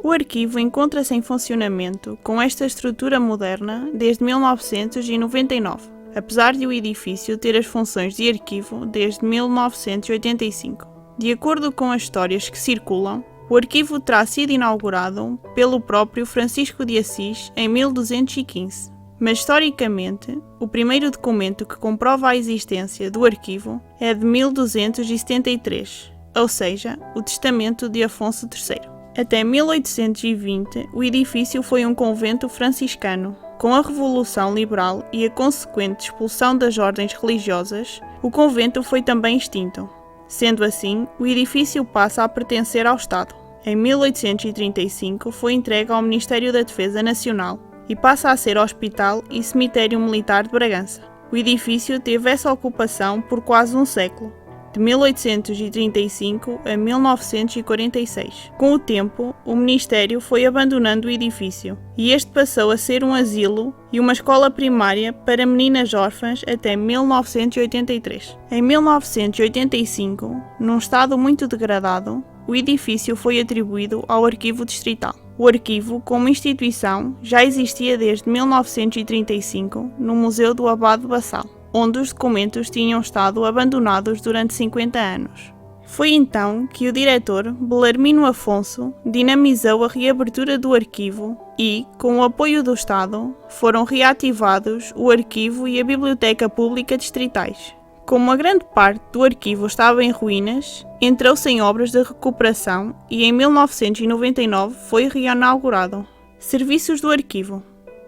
O arquivo encontra-se em funcionamento com esta estrutura moderna desde 1999, apesar de o edifício ter as funções de arquivo desde 1985. De acordo com as histórias que circulam, o arquivo terá sido inaugurado pelo próprio Francisco de Assis em 1215, mas historicamente, o primeiro documento que comprova a existência do arquivo é de 1273, ou seja, o Testamento de Afonso III. Até 1820, o edifício foi um convento franciscano. Com a Revolução Liberal e a consequente expulsão das ordens religiosas, o convento foi também extinto. Sendo assim, o edifício passa a pertencer ao Estado. Em 1835, foi entregue ao Ministério da Defesa Nacional e passa a ser hospital e cemitério militar de Bragança. O edifício teve essa ocupação por quase um século, de 1835 a 1946. Com o tempo, o Ministério foi abandonando o edifício e este passou a ser um asilo e uma escola primária para meninas órfãs até 1983. Em 1985, num estado muito degradado, o edifício foi atribuído ao Arquivo Distrital. O arquivo, como instituição, já existia desde 1935 no Museu do Abade Bassal, onde os documentos tinham estado abandonados durante 50 anos. Foi então que o diretor, Belarmino Afonso, dinamizou a reabertura do arquivo e, com o apoio do Estado, foram reativados o arquivo e a Biblioteca Pública Distritais. Como a grande parte do arquivo estava em ruínas, entrou-se em obras de recuperação e em 1999 foi reinaugurado. Serviços do arquivo.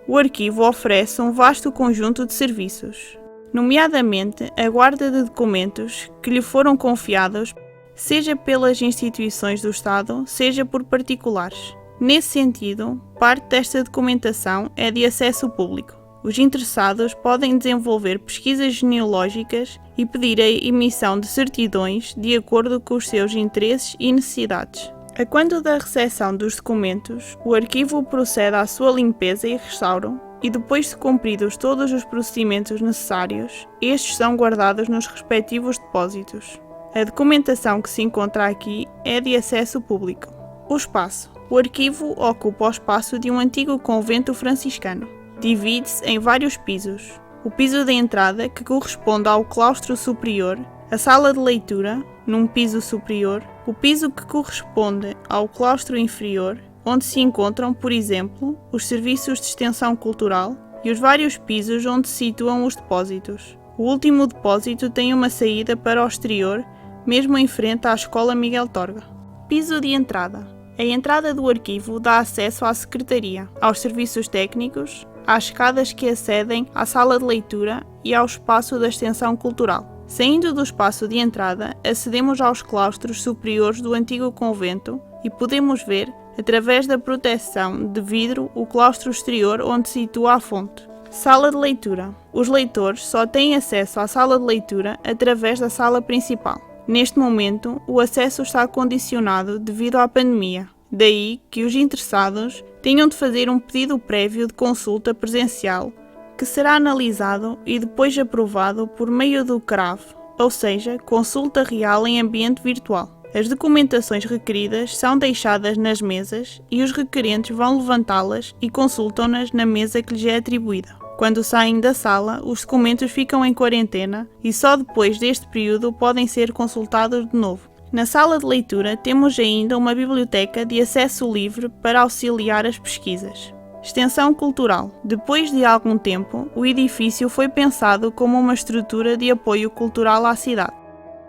O arquivo oferece um vasto conjunto de serviços, nomeadamente a guarda de documentos que lhe foram confiados, seja pelas instituições do Estado, seja por particulares. Nesse sentido, parte desta documentação é de acesso público. Os interessados podem desenvolver pesquisas genealógicas e pedir a emissão de certidões de acordo com os seus interesses e necessidades. A quando da recepção dos documentos, o arquivo procede à sua limpeza e restauro, e depois de cumpridos todos os procedimentos necessários, estes são guardados nos respectivos depósitos. A documentação que se encontra aqui é de acesso público. O espaço. O arquivo ocupa o espaço de um antigo convento franciscano. Divide-se em vários pisos. O piso de entrada, que corresponde ao claustro superior, a sala de leitura, num piso superior, o piso que corresponde ao claustro inferior, onde se encontram, por exemplo, os serviços de extensão cultural, e os vários pisos onde se situam os depósitos. O último depósito tem uma saída para o exterior, mesmo em frente à Escola Miguel Torga. Piso de entrada. A entrada do arquivo dá acesso à secretaria, aos serviços técnicos, às escadas que acedem à sala de leitura e ao espaço da extensão cultural. Saindo do espaço de entrada, acedemos aos claustros superiores do antigo convento e podemos ver, através da proteção de vidro, o claustro exterior onde se situa a fonte. Sala de leitura. Os leitores só têm acesso à sala de leitura através da sala principal. Neste momento, o acesso está condicionado devido à pandemia. Daí que os interessados tenham de fazer um pedido prévio de consulta presencial, que será analisado e depois aprovado por meio do CRAV, ou seja, consulta real em ambiente virtual. As documentações requeridas são deixadas nas mesas e os requerentes vão levantá-las e consultam-nas na mesa que lhes é atribuída. Quando saem da sala, os documentos ficam em quarentena e só depois deste período podem ser consultados de novo. Na sala de leitura temos ainda uma biblioteca de acesso livre para auxiliar as pesquisas. Extensão cultural. Depois de algum tempo, o edifício foi pensado como uma estrutura de apoio cultural à cidade.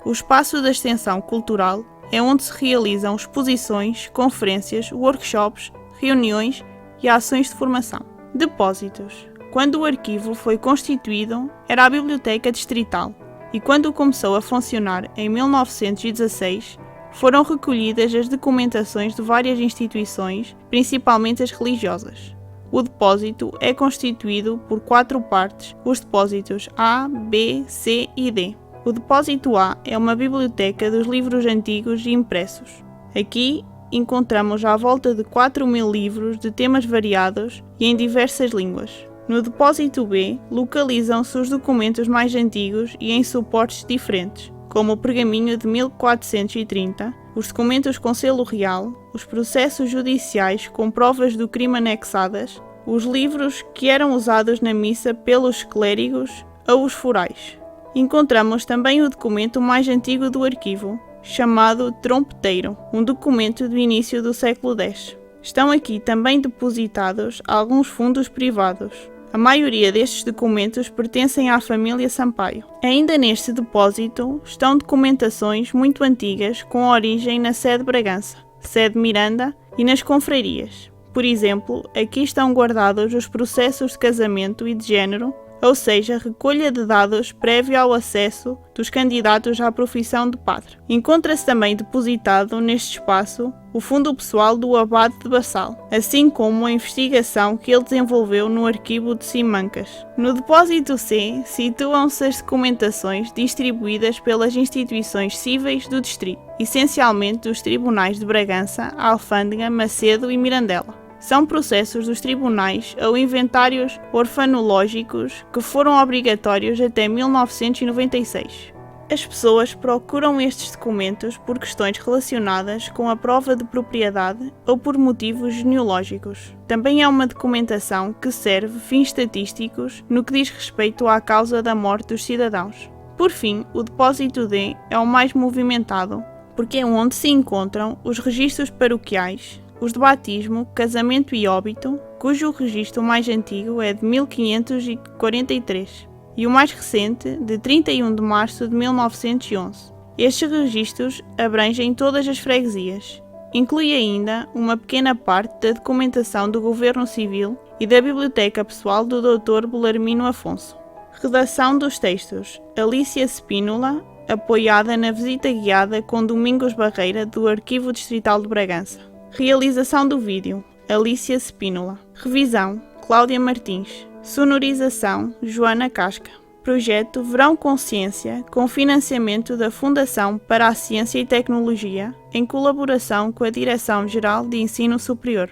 O espaço da extensão cultural é onde se realizam exposições, conferências, workshops, reuniões e ações de formação. Depósitos. Quando o arquivo foi constituído, era a Biblioteca Distrital, e quando começou a funcionar em 1916, foram recolhidas as documentações de várias instituições, principalmente as religiosas. O depósito é constituído por 4 partes, os depósitos A, B, C e D. O depósito A é uma biblioteca dos livros antigos e impressos. Aqui encontramos à volta de 4.000 livros de temas variados e em diversas línguas. No depósito B, localizam-se os documentos mais antigos e em suportes diferentes, como o pergaminho de 1430, os documentos com selo real, os processos judiciais com provas do crime anexadas, os livros que eram usados na missa pelos clérigos ou os forais. Encontramos também o documento mais antigo do arquivo, chamado Trompeteiro, um documento do início do século X. Estão aqui também depositados alguns fundos privados. A maioria destes documentos pertencem à família Sampaio. Ainda neste depósito estão documentações muito antigas com origem na sede Bragança, sede Miranda e nas confrarias. Por exemplo, aqui estão guardados os processos de casamento e de género, ou seja, recolha de dados prévio ao acesso dos candidatos à profissão de padre. Encontra-se também depositado neste espaço o fundo pessoal do abade de Bassal, assim como a investigação que ele desenvolveu no arquivo de Simancas. No depósito C situam-se as documentações distribuídas pelas instituições cíveis do distrito, essencialmente os tribunais de Bragança, Alfândega, Macedo e Mirandela. São processos dos tribunais ou inventários orfanológicos que foram obrigatórios até 1996. As pessoas procuram estes documentos por questões relacionadas com a prova de propriedade ou por motivos genealógicos. Também é uma documentação que serve fins estatísticos no que diz respeito à causa da morte dos cidadãos. Por fim, o depósito D é o mais movimentado, porque é onde se encontram os registros paroquiais, os de batismo, casamento e óbito, cujo registro mais antigo é de 1543 e o mais recente de 31 de março de 1911. Estes registros abrangem todas as freguesias. Inclui ainda uma pequena parte da documentação do Governo Civil e da biblioteca pessoal do Dr. Belarmino Afonso. Redação dos textos: Alícia Spínola, apoiada na visita guiada com Domingos Barreira do Arquivo Distrital de Bragança. Realização do vídeo: Alícia Spínola. Revisão: Cláudia Martins. Sonorização: Joana Casca. Projeto Verão Consciência, com financiamento da Fundação para a Ciência e Tecnologia, em colaboração com a Direção-Geral de Ensino Superior.